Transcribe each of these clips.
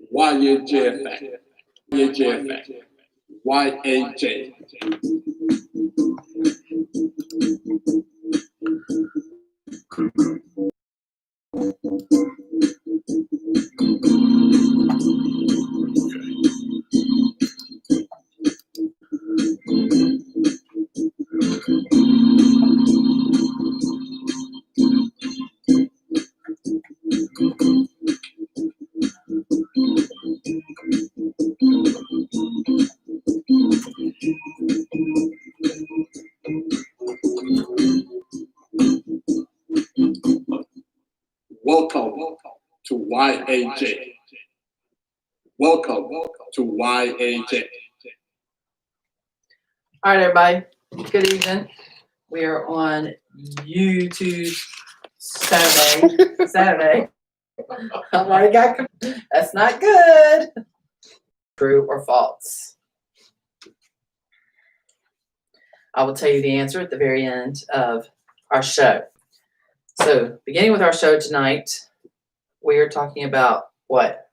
YAJ effect. YAJ. Welcome to YAJ. Welcome to YAJ. All right, everybody. Good evening. We are on YouTube Saturday. I've already got. That's not good. True or false? I will tell you the answer at the very end of our show. So, beginning with our show tonight, we are talking about what?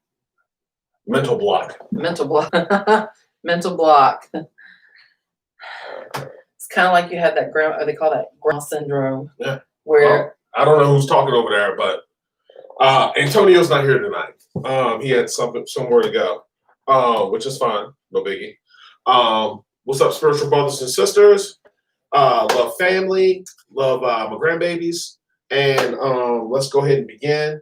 Mental block. Mental block. Mental block. It's kind of like you had that they call that grandma syndrome. Yeah. Where I don't know who's talking over there, but Antonio's not here tonight. He had somewhere to go, which is fine. No biggie. What's up, spiritual brothers and sisters? Love family. Love my grandbabies. And let's go ahead and begin.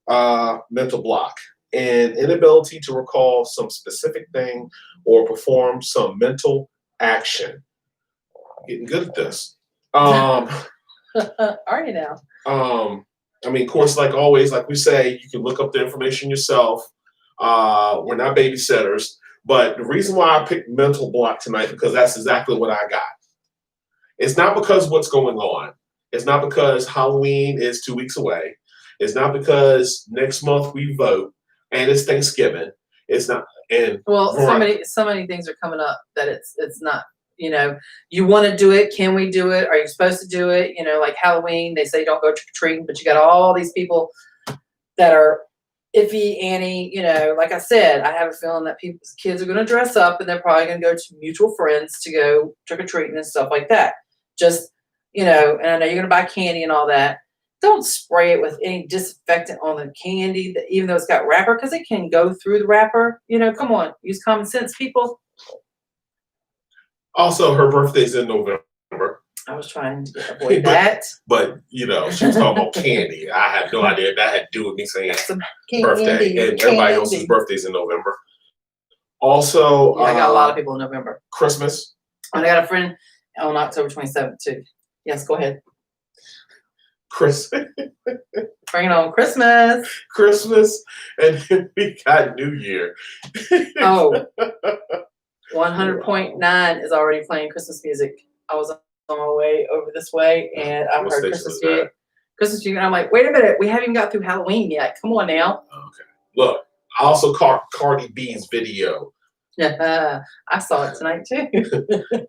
Mental block. An inability to recall some specific thing or perform some mental action. Getting good at this. are you now? I mean, of course, like always, like we say, you can look up the information yourself. We're not babysitters. But the reason why I picked mental block tonight, because that's exactly what I got. It's not because what's going on. It's not because Halloween is 2 weeks away. It's not because next month we vote and it's Thanksgiving. It's not. And well, so many things are coming up that it's not. You know, you want to do it. Can we do it? Are you supposed to do it? You know, like Halloween, they say don't go trick or treating, but you got all these people that are iffy, Annie. You know, like I said, I have a feeling that people's kids are going to dress up and they're probably going to go to mutual friends to go trick or treating and stuff like that. Just, you know, and I know you're going to buy candy and all that. Don't spray it with any disinfectant on the candy, even though it's got wrapper, because it can go through the wrapper. You know, come on, use common sense, people. Also, her birthday's in November. I was trying to avoid that. But, you know, she was talking about candy. I had no idea that had to do with me saying birthday. And everybody else's birthday's in November. Also, yeah, I got a lot of people in November. Christmas. And I got a friend on October 27th, too. Yes, go ahead. Christmas. Bring it on. Christmas. Christmas. And then we got New Year. Oh. 100.9 is already playing Christmas music. I was on my way over this way, and I heard Christmas music. And I'm like, wait a minute, we haven't even got through Halloween yet. Come on now. Okay. Look, I also caught Cardi B's video. I saw it tonight too.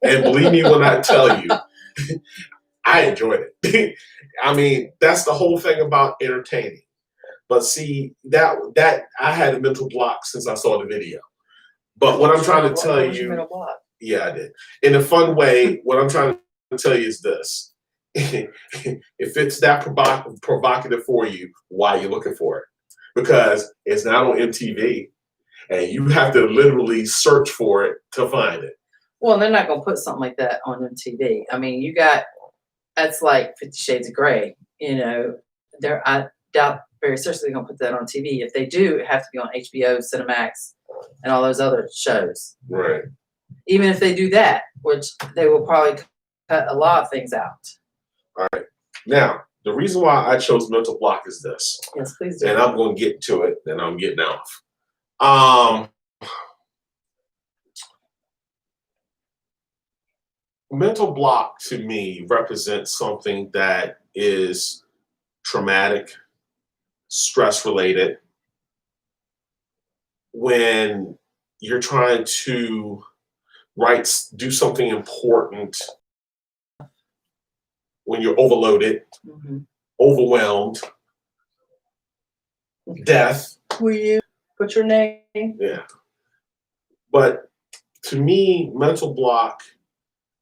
And believe me when I tell you, I enjoyed it. I mean, that's the whole thing about entertaining. But see, that I had a mental block since I saw the video. But what I'm trying to tell you, yeah, I did. In a fun way, what I'm trying to tell you is this. If it's that provocative for you, why are you looking for it? Because it's not on MTV, and you have to literally search for it to find it. Well, they're not going to put something like that on MTV. I mean, that's like 50 Shades of Grey. You know, I doubt very seriously they're going to put that on TV. If they do, it has to be on HBO, Cinemax, and all those other shows. Right. Even if they do that, which they will probably cut a lot of things out. All right. Now, the reason why I chose mental block is this. Yes, please do. And I'm going to get to it, and I'm getting off. Mental block to me represents something that is traumatic, stress related. When you're trying to do something important, when you're overloaded, overwhelmed, death. Were you? put your name. Yeah. But to me, mental block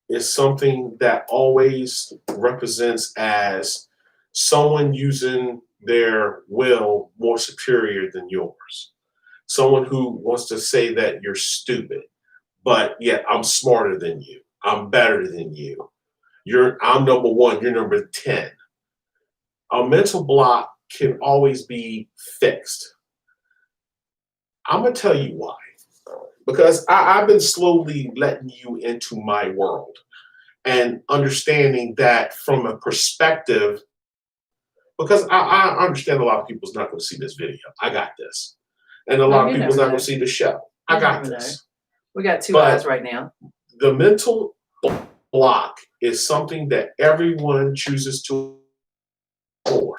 is something that always represents as someone using their will more superior than yours. Someone who wants to say that you're stupid, but yet I'm smarter than you. I'm better than you. I'm number one, you're number 10. A mental block can always be fixed. I'm gonna tell you why. Because I've been slowly letting you into my world and understanding that from a perspective, because I understand a lot of people's not going to see this video. I got this. And a lot of you people's never not going know. to see the show. I You got never this. We got two But- eyes right now. The mental block is something that everyone chooses to ignore.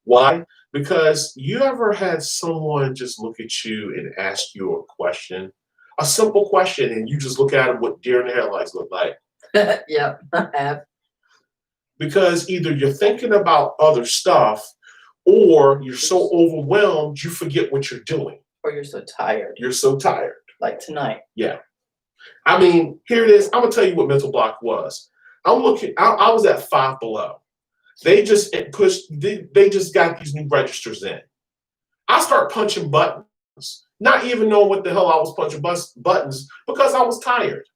Why? Because you ever had someone just look at you and ask you a question, a simple question, and you just look at it what deer in the headlights look like? Yep, I have. Because either you're thinking about other stuff or you're so overwhelmed you forget what you're doing. Or you're so tired, You're so tired. like tonight. I mean, here it is. I'm gonna tell you what mental block was. I was at Five Below. They just they just got these new registers in. I start punching buttons, not even knowing what the hell I was punching buttons because I was tired.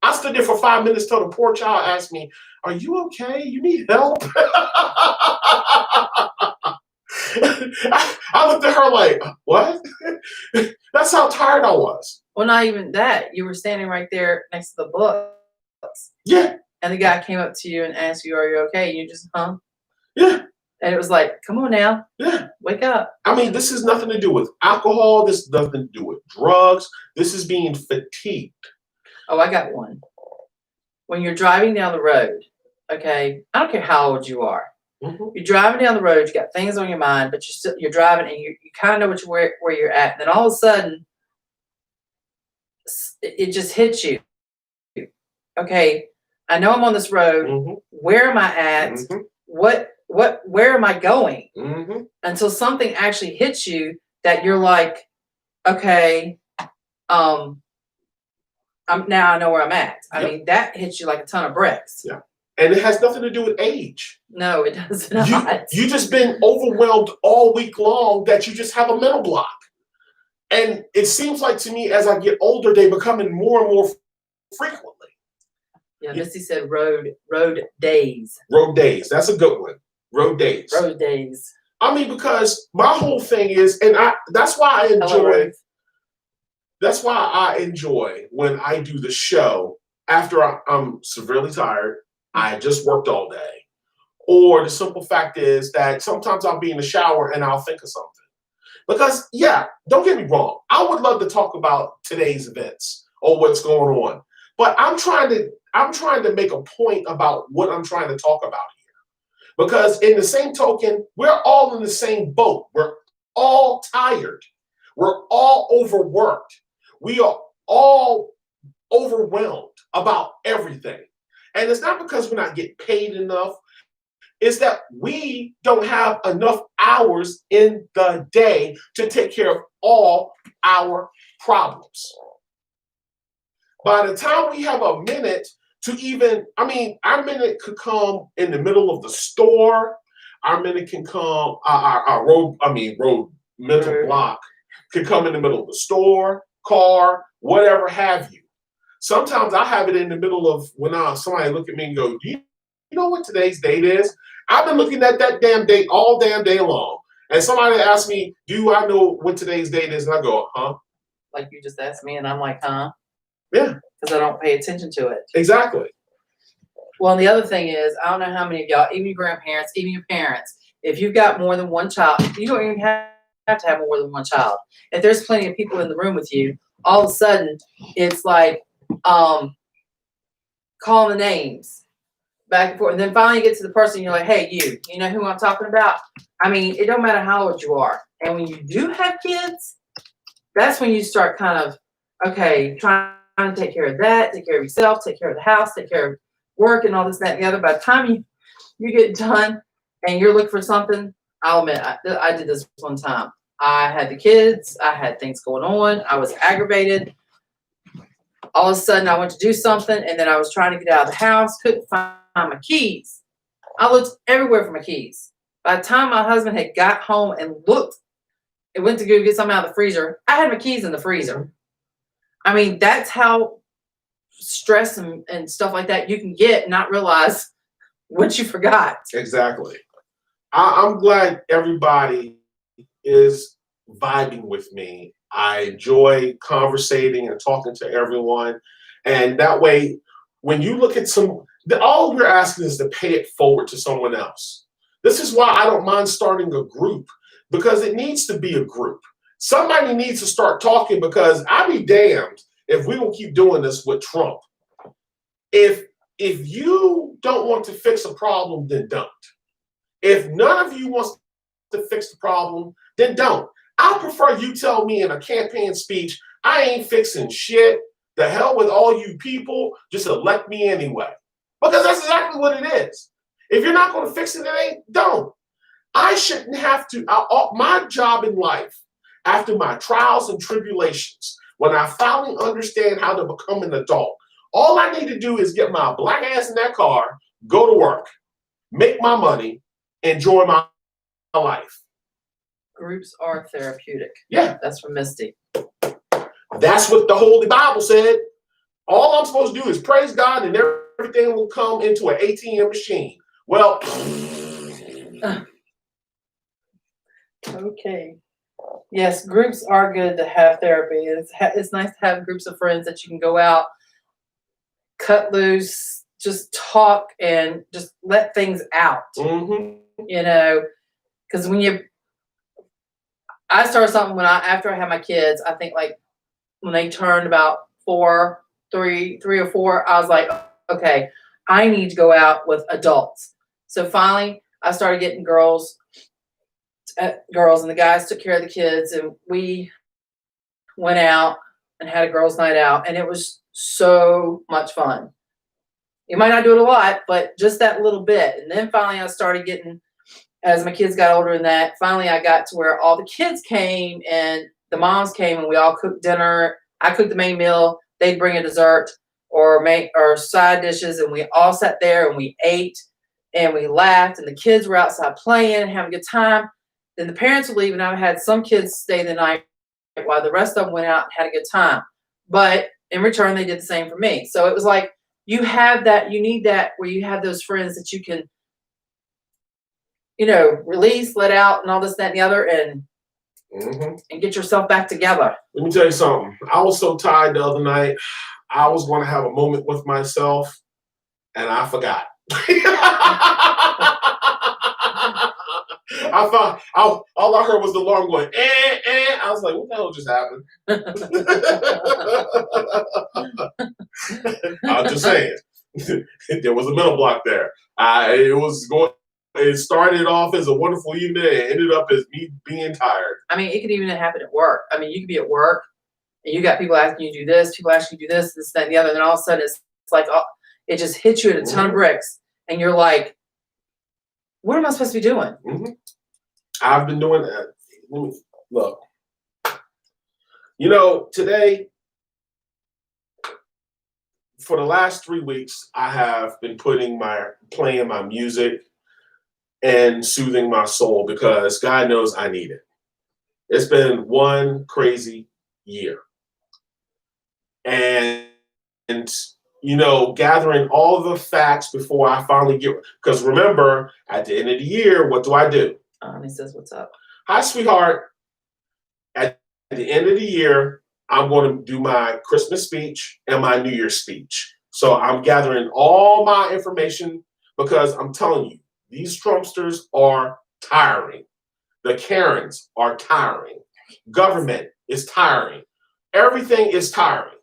I stood there for 5 minutes till the poor child asked me, "Are you okay? You need help?" I looked at her like, "What?" That's how tired I was. Well, not even that. You were standing right there next to the books. Yeah, And the guy came up to you and asked you, "Are you okay?" And you just hung. yeah, And it was like, "Come on now, yeah. wake up." I mean, this has nothing to do with alcohol. This has nothing to do with drugs. This is being fatigued. Oh, I got one. When you're driving down the road, okay, I don't care how old you are. Mhm. You're driving down the road, you got things on your mind, but you're driving and you kind of know where you're at. And then all of a sudden, it just hits you. Okay, I know I'm on this road. Mhm. Where am I at? Mhm. Where am I going? Mhm. Until something actually hits you that you're like, okay, now I know where I'm at. I Yep. mean, that hits you like a ton of bricks. Yeah. And it has nothing to do with age. No, it does not. You just been overwhelmed all week long that you just have a mental block. And it seems like to me as I get older, they becoming more and more frequently. Yeah, Missy said road days. Road days. That's a good one. Road days. Road days. I mean, because my whole thing is, and that's why I Hello, enjoy Ruth. that's why I enjoy when I do the show after I'm severely tired. I just worked all day. Or the simple fact is that sometimes I'll be in the shower and I'll think of something. Because, yeah, don't get me wrong. I would love to talk about today's events or what's going on. But I'm trying to make a point about what I'm trying to talk about here. Because in the same token, we're all in the same boat. We're all tired. We're all overworked. We are all overwhelmed about everything. And it's not because we're not getting paid enough. It's that we don't have enough hours in the day to take care of all our problems. By the time we have a minute to even, I mean, our minute could come in the middle of the store. Our minute can come, our road mental block could come in the middle of the store, car, whatever have you. Sometimes I have it in the middle of when somebody look at me and go, "Do you know what today's date is?" I've been looking at that damn date all damn day long. And somebody asks me, "Do I know what today's date is?" And I go, "Huh?" Like you just asked me, and I'm like, huh? Yeah. Because I don't pay attention to it. Exactly. Well, and the other thing is, I don't know how many of y'all, even your grandparents, even your parents, if you've got more than one child, you don't even have to have more than one child. If there's plenty of people in the room with you, all of a sudden, it's like, calling the names back and forth. And then finally you get to the person, you're like, "Hey, you know who I'm talking about?" I mean, it don't matter how old you are. And when you do have kids, that's when you start kind of, okay, trying to take care of that, take care of yourself, take care of the house, take care of work and all this, that, and the other. By the time you get done and you're looking for something, I'll admit, I did this one time. I had the kids. I had things going on. I was aggravated. All of a sudden, I went to do something, and then I was trying to get out of the house. Couldn't find my keys. I looked everywhere for my keys. By the time my husband had got home and looked and went to go get something out of the freezer, I had my keys in the freezer. I mean, that's how stress and stuff like that you can get and not realize what you forgot. Exactly. I'm glad everybody is vibing with me. I enjoy conversating and talking to everyone. And that way, when you look at all we're asking is to pay it forward to someone else. This is why I don't mind starting a group, because it needs to be a group. Somebody needs to start talking, because I'll be damned if we don't keep doing this with Trump. If you don't want to fix a problem, then don't. If none of you wants to fix the problem, then don't. I prefer you tell me in a campaign speech, I ain't fixing shit. The hell with all you people, just elect me anyway. Because that's exactly what it is. If you're not going to fix it, don't. I shouldn't have to. My job in life, after my trials and tribulations, when I finally understand how to become an adult, all I need to do is get my black ass in that car, go to work, make my money, enjoy my life. Groups are therapeutic. Yeah. That's from Misty. That's what the Holy Bible said. All I'm supposed to do is praise God, and everything will come into an ATM machine. Well, okay. Yes, groups are good to have therapy. It's nice to have groups of friends that you can go out, cut loose, just talk, and just let things out. mm-hmm. You know, because I started something after I had my kids. I think like when they turned about 3 or 4, I was like, okay, I need to go out with adults. So finally, I started getting girls, and the guys took care of the kids, and we went out and had a girls' night out, and it was so much fun. You might not do it a lot, but just that little bit. And then finally, I started getting, as my kids got older, finally I got to where all the kids came and the moms came, and we all cooked dinner. I cooked the main meal. They'd bring a dessert or side dishes, and we all sat there and we ate and we laughed, and the kids were outside playing and having a good time. Then the parents would leave, and I had some kids stay the night while the rest of them went out and had a good time. But in return, they did the same for me. So it was like you need that where you have those friends that you can, release, let out, and all this, that, and the other, and get yourself back together. Let me tell you something. I was so tired the other night. I was going to have a moment with myself, and I forgot. I thought all I heard was the alarm going, eh. I was like, what the hell just happened? I'm just saying. There was a mental block there. It started off as a wonderful evening and ended up as me being tired. I mean, it could even happen at work. I mean, you could be at work and you got people asking you to do this, people asking you to do this, that, and the other. And then all of a sudden it's like, it just hits you at a ton of bricks. And you're like, what am I supposed to be doing? Mm-hmm. I've been doing that. Look, today, for the last 3 weeks, I have been playing my music and soothing my soul, because God knows I need it. It's been one crazy year. And gathering all the facts before I finally because remember, at the end of the year, what do? He says, what's up? Hi, sweetheart. At the end of the year, I'm going to do my Christmas speech and my New Year's speech. So I'm gathering all my information, because I'm telling you, these Trumpsters are tiring. The Karens are tiring. Government is tiring. Everything is tiring.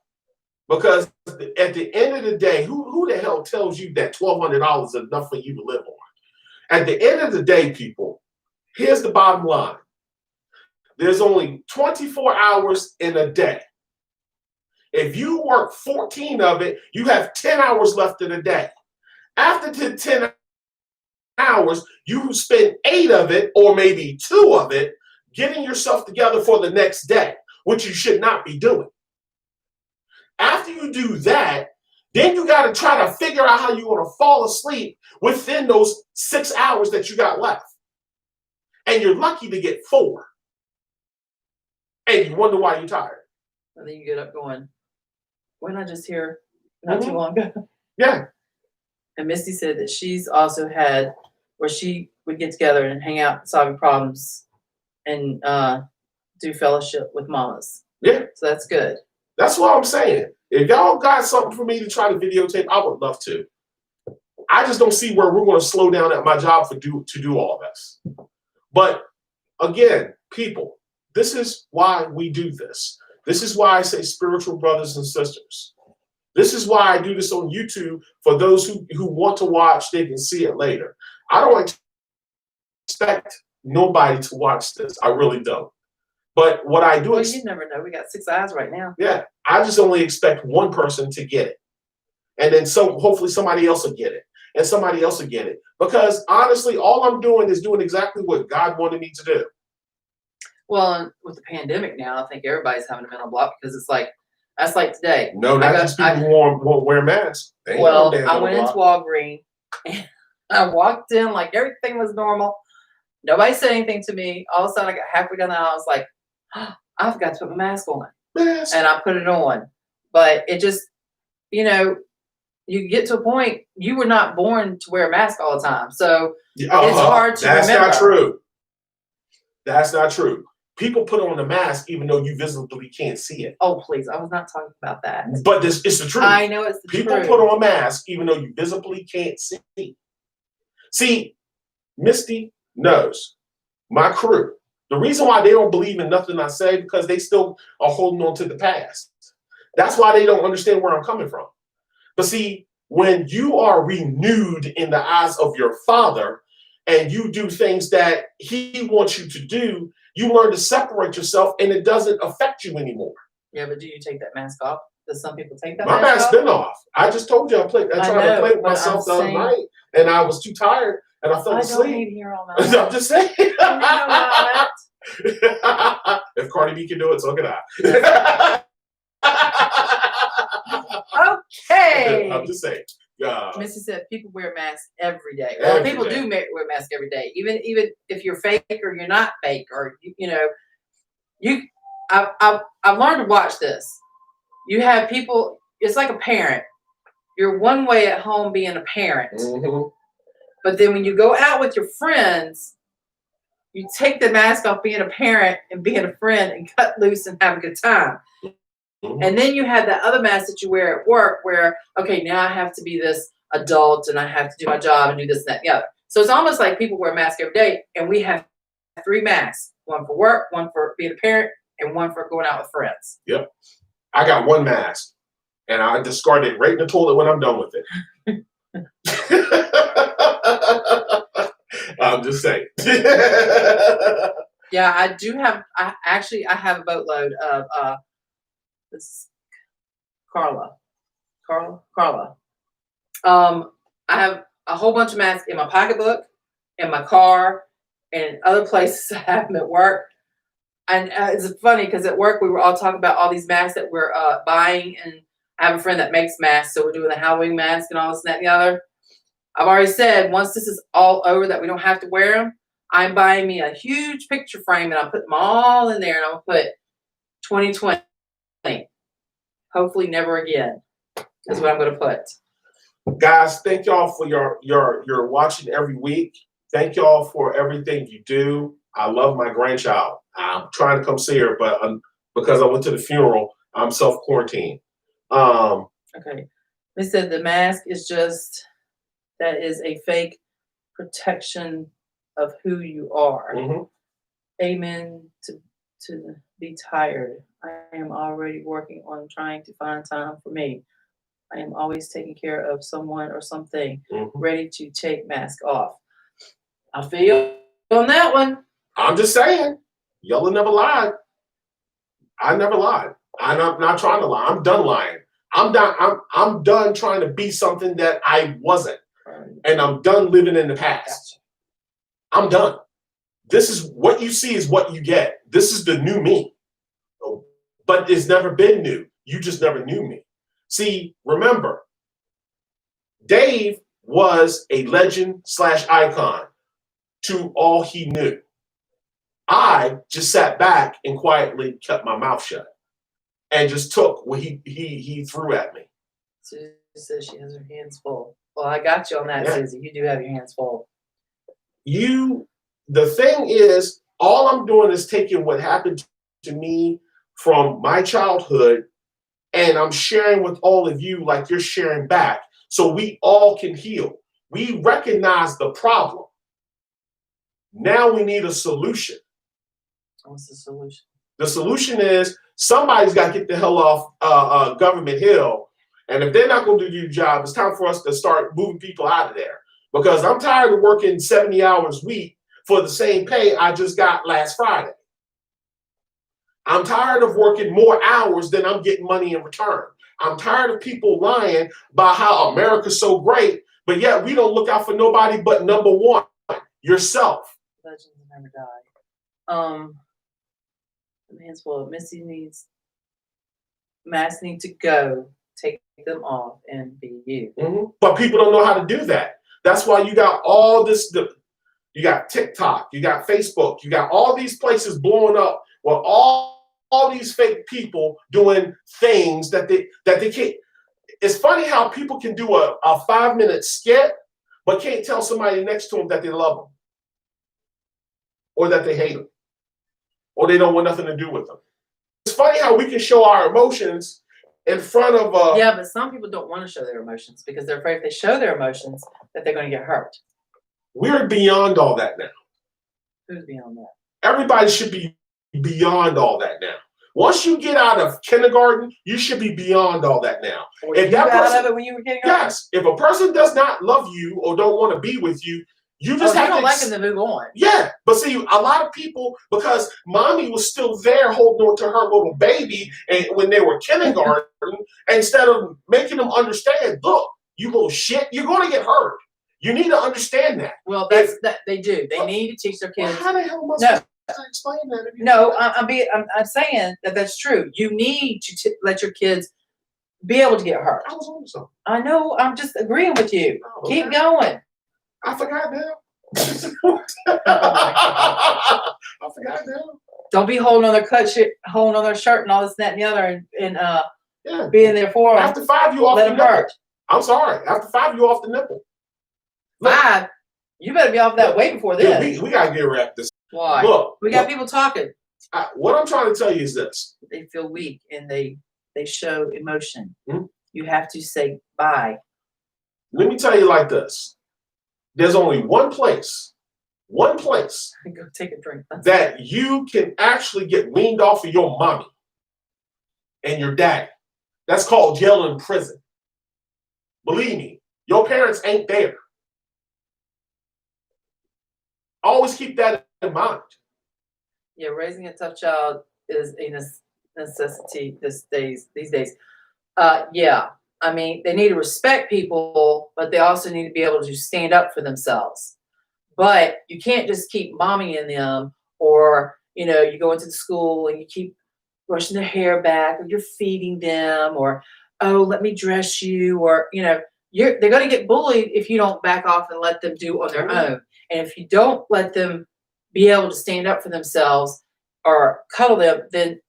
Because at the end of the day, who the hell tells you that $1,200 is enough for you to live on? At the end of the day, people, here's the bottom line. There's only 24 hours in a day. If you work 14 of it, you have 10 hours left in a day. After the 10 hours, you spend 8 of it, or maybe 2 of it, getting yourself together for the next day, which you should not be doing. After you do that, then you got to try to figure out how you're going to fall asleep within those 6 hours that you got left. And you're lucky to get 4. And you wonder why you're tired. And then you get up going, wasn't I just here not too long ago? Yeah. And Misty said that she's also had where she would get together and hang out, solving problems, and do fellowship with mamas. Yeah. So that's good. That's what I'm saying. If y'all got something for me to try to videotape, I would love to. I just don't see where we're going to slow down at my job to do all this. But again, people, this is why we do this. This is why I say spiritual brothers and sisters. This is why I do this on YouTube. For those who want to watch, they can see it later. I don't expect nobody to watch this. I really don't. But what I do Well, you never know. We got 6 eyes right now. yeah, I just only expect one person to get it. And then hopefully somebody else will get it. And somebody else will get it. Because honestly, all I'm doing is doing exactly what God wanted me to do. Well, and with the pandemic now, I think everybody's having a mental block because it's like, that's like today. No, not just people who won't wear masks. They ain't Well, no damn I went into block. Walgreens and I walked in like everything was normal. Nobody said anything to me. All of a sudden, I got halfway down the aisle. I was like, oh, I forgot to put my mask on. Mask. And I put it on. But it just, you get to a point, you were not born to wear a mask all the time. So it's hard to That's remember. not true. That's not true. People put on a mask even though you visibly can't see it. Oh, please. I was not talking about that. But it's the truth. I know it's the People truth. put on a mask even though you visibly can't see. See, Misty knows my crew. The reason why they don't believe in nothing I say because they still are holding on to the past. That's why they don't understand where I'm coming from. But see, when you are renewed in the eyes of your Father and you do things that He wants you to do, you learn to separate yourself and it doesn't affect you anymore. Yeah, but do you take that mask off? Does some people take that My mask mask's off? been off. I just told you I tried to play with myself the other night and I was too tired and I fell I asleep. don't need to hear all I'm that. just saying. I If Cardi B can do it, so can I. Okay. I'm just saying. Missy said people wear masks every day. Well, Every people day. do wear masks every day, even if you're fake or you're not fake, or I've learned to watch this. You have people. It's like a parent. You're one way at home being a parent, Mhm. but then when you go out with your friends, you take the mask off being a parent and being a friend and cut loose and have a good time. Mhm. And then you have that other mask that you wear at work where, okay, now I have to be this adult and I have to do my job and do this and that and the other. So it's almost like people wear masks every day and we have 3 masks, one for work, one for being a parent, and one for going out with friends. Yep. I got one mask and I discard it right in the toilet when I'm done with it. I'm just saying. Yeah, I do have, I have a boatload of, this is Carla. I have a whole bunch of masks in my pocketbook, in my car, and other places I have them at work. And it's funny because at work we were all talking about all these masks that we're buying, and I have a friend that makes masks, so we're doing the Halloween mask and all this and that and the other. I've already said once this is all over that we don't have to wear them, I'm buying me a huge picture frame and I'll put them all in there and I'll put 2020. Hopefully never again is what I'm going to put. Guys, thank y'all for your watching every week. Thank y'all for everything you do. I love my grandchild. I'm trying to come see her, but because I went to the funeral, I'm self-quarantined. Okay. They said the mask is just, that is a fake protection of who you are. Mhm. Amen to be tired. I am already working on trying to find time for me. I am always taking care of someone or something, Mhm. ready to take mask off. I feel on that one. I'm just saying, y'all never lied. I never lied. I'm not trying to lie. I'm done lying. I'm done trying to be something that I wasn't. And I'm done living in the past. I'm done. This is what you see is what you get. This is the new me. But it's never been new. You just never knew me. See, remember, Dave was a legend / icon to all he knew. I just sat back and quietly kept my mouth shut and just took what he threw at me. Susie says she has her hands full. Well, I got you on that, Yeah. Susie. You do have your hands full. The thing is, all I'm doing is taking what happened to me from my childhood and I'm sharing with all of you like you're sharing back so we all can heal. We recognize the problem. Now we need a solution. What's the solution? The solution is somebody's got to get the hell off Government Hill. And if they're not going to do your job, it's time for us to start moving people out of there. Because I'm tired of working 70 hours a week for the same pay I just got last Friday. I'm tired of working more hours than I'm getting money in return. I'm tired of people lying about how America's so great, but yet we don't look out for nobody but number one, yourself. Legends never die. The man's full. Missy needs, masks need to go. Take them off and be you. Mm-hmm. But people don't know how to do that. That's why you got all this. You got TikTok, you got Facebook, you got all these places blowing up where all these fake people doing things that they can't. It's funny how people can do a 5-minute skit, but can't tell somebody next to them that they love them, or that they hate them, or they don't want nothing to do with them. It's funny how we can show our emotions in front of Yeah, but some people don't want to show their emotions because they're afraid if they show their emotions that they're going to get hurt. We're beyond all that now. Who's beyond that? Everybody should be beyond all that now. Once you get out of kindergarten, you should be beyond all that now. Or If you that got person- out of it when you were getting Yes, if a person does not love you or don't want to be with you, you just you have don't to like them to move on. Yeah, but see, a lot of people, because mommy was still there holding on to her little baby and when they were kindergarten, instead of making them understand, look, you little shit, you're going to get hurt. You need to understand that. Well, that's that they do. They need to teach their Well, kids. how the hell am I No. supposed to explain that? If you No, I'm saying that that's true. You need to let your kids be able to get hurt. I was on something. I know. I'm just agreeing with you. Oh, Keep okay. going. I forgot now. I forgot now. Don't be holding on their holding on their shirt and all this, that, and the other, and Yeah. being there for them. After 5, you off Let the them nipple. hurt. I'm sorry. After 5, you off the nipple. Look. 5. You better be off that way before Dude, this. we gotta get wrapped this. Why? Look, We got look, people talking. what I'm trying to tell you is this. They feel weak and they show emotion. Hmm? You have to say bye. Let me tell you like this. There's only one place Go take a drink. that you can actually get weaned off of your mommy and your daddy. That's called jail and prison. Believe me, your parents ain't there. Always keep that in mind. Yeah, raising a tough child is a necessity these days. Yeah, I mean, they need to respect people, but they also need to be able to stand up for themselves. But you can't just keep mommying them, or you go into the school and you keep brushing their hair back, or you're feeding them, or oh, let me dress you, or they're going to get bullied if you don't back off and let them do on their own. And if you don't let them be able to stand up for themselves or cuddle them, then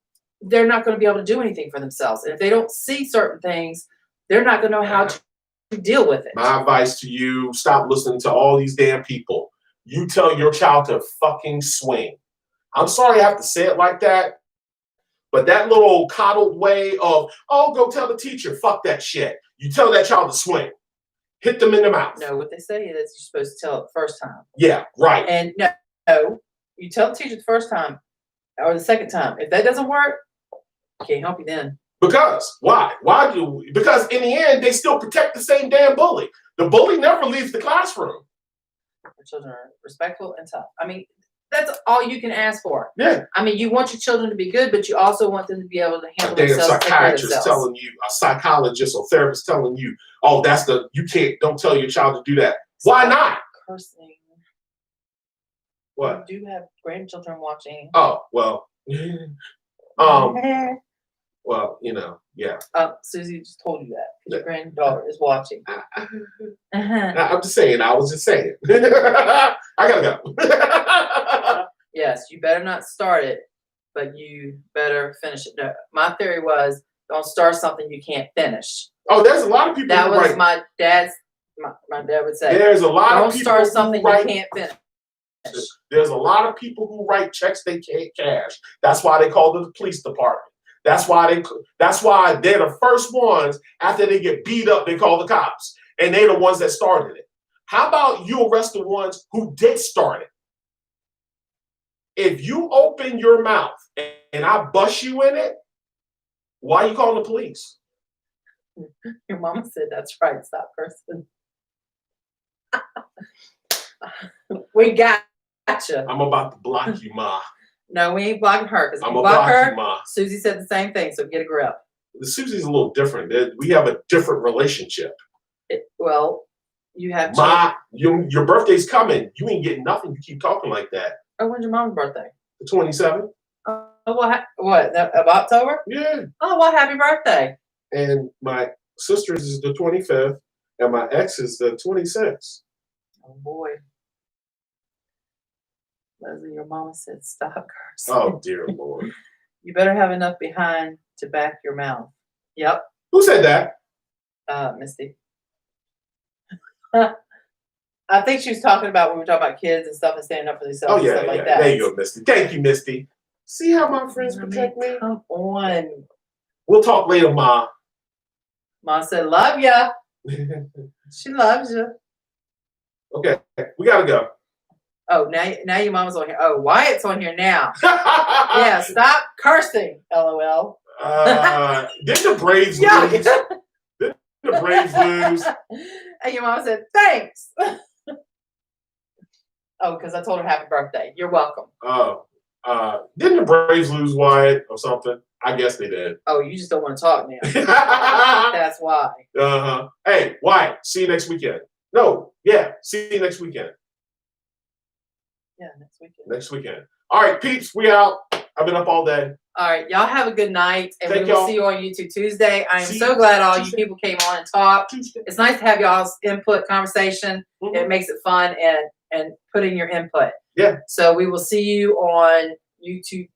they're not going to be able to do anything for themselves. And if they don't see certain things, they're not going to know how to deal with it. My advice to you, stop listening to all these damn people. You tell your child to fucking swing. I'm sorry I have to say it like that, but that little coddled way of, oh, go tell the teacher, fuck that shit. You tell that child to swing. Hit them in the mouth. No, what they say is you're supposed to tell it the first time. Yeah, right. And no, you tell the teacher the first time or the second time. If that doesn't work, can't help you then. Because why? Because in the end, they still protect the same damn bully. The bully never leaves the classroom. Your children are respectful and tough. I mean, that's all you can ask for. Yeah. I mean, you want your children to be good, but you also want them to be able to handle Then a themselves. Take care of psychiatrist themselves. telling you, a psychologist or therapist telling you, oh, don't tell your child to do that. Why not? Cursing. What? You do have grandchildren watching. Oh, well. Well, you know, yeah. Susie just told you that because your granddaughter is watching. I'm just saying. I was just saying. I gotta go. Yes, you better not start it, but you better finish it. No, my theory was don't start something you can't finish. Oh, there's a lot of people. That who was write, my dad's. My dad would say, there's a lot don't of people start who something you write, can't finish. There's a lot of people who write checks they can't cash. That's why they call the police department. That's why they're the first ones after they get beat up. They call the cops, and they're the ones that started it. How about you arrest the ones who did start it? If you open your mouth and I bust you in it, why are you calling the police? Your mama said that's right. Stop cursing. We gotcha. I'm about to block you, Ma. No, we ain't blocking her because if I'm you gonna block block her, you, Ma. Susie said the same thing. So get a grip. Susie's a little different. We have a different relationship. Well, you have. Ma, your birthday's coming. You ain't getting nothing. You keep talking like that. Oh, when's your mom's birthday? The 27th? Oh, of October? Yeah. Oh, well, happy birthday. And my sister's is the 25th, and my ex is the 26th. Oh, boy. Leslie, your mama said stop cursing. Oh, dear Lord. You better have enough behind to back your mouth. Yep, Who said that? Misty. I think she was talking about when we were talking about kids and stuff and standing up for themselves Oh, and yeah, stuff yeah. like that. There you go, Misty. Thank you, Misty. See how my friends protect me? Come on. We'll talk later, Ma. Mom said, love ya. She loves you. Okay, we gotta go. Oh, now your mama's on here. Oh, Wyatt's on here now. Yeah, stop cursing, LOL. Didn't the Braves Yeah. lose? Didn't the Braves lose? And your mom said, thanks. Oh, because I told her happy birthday. You're welcome. Didn't the Braves lose, Wyatt, or something? I guess they did. Oh, you just don't want to talk now. That's why. Uh-huh. Hey, Wyatt, see you next weekend. No, yeah, see you next weekend. Yeah, next weekend. Next weekend. All right, peeps, we out. I've been up all day. All right, y'all have a good night, and Thank we will y'all. see you on YouTube Tuesday. I am See so you glad all you Tuesday. people came on and talked. Tuesday. It's nice to have y'all's input conversation. Mhm. It makes it fun and put in your input. Yeah. So we will see you on YouTube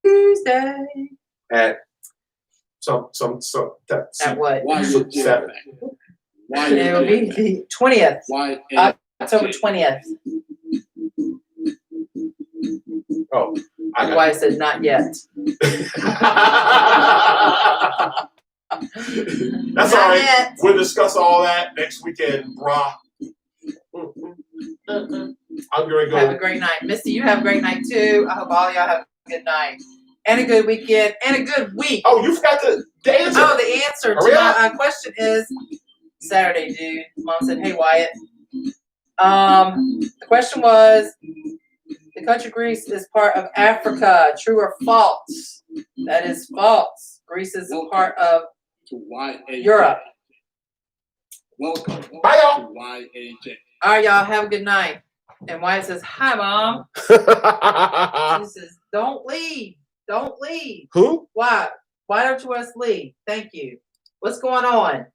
Tuesday. At some At what? seven. It will be the 20th, October 20th. Oh, I got Why I said not yet. That's Not all right. yet. We'll discuss all that next weekend, brah. I'm going to Have a go. great night. Misty, you have a great night too. I hope all of y'all have a good night. And a good weekend. And a good week. Oh, you forgot the answer. Oh, the answer to Hurry up. my question is Saturday, dude. Mom said, hey, Wyatt. The question was, the country Greece is part of Africa. True or false? That is false. Greece is a part of Europe. Welcome Bye, y'all. to YAJ. All right, y'all. Have a good night. And Wyatt says, hi, Mom. She says, don't leave. Don't leave. Who? Why? Why don't you want us to leave? Thank you. What's going on?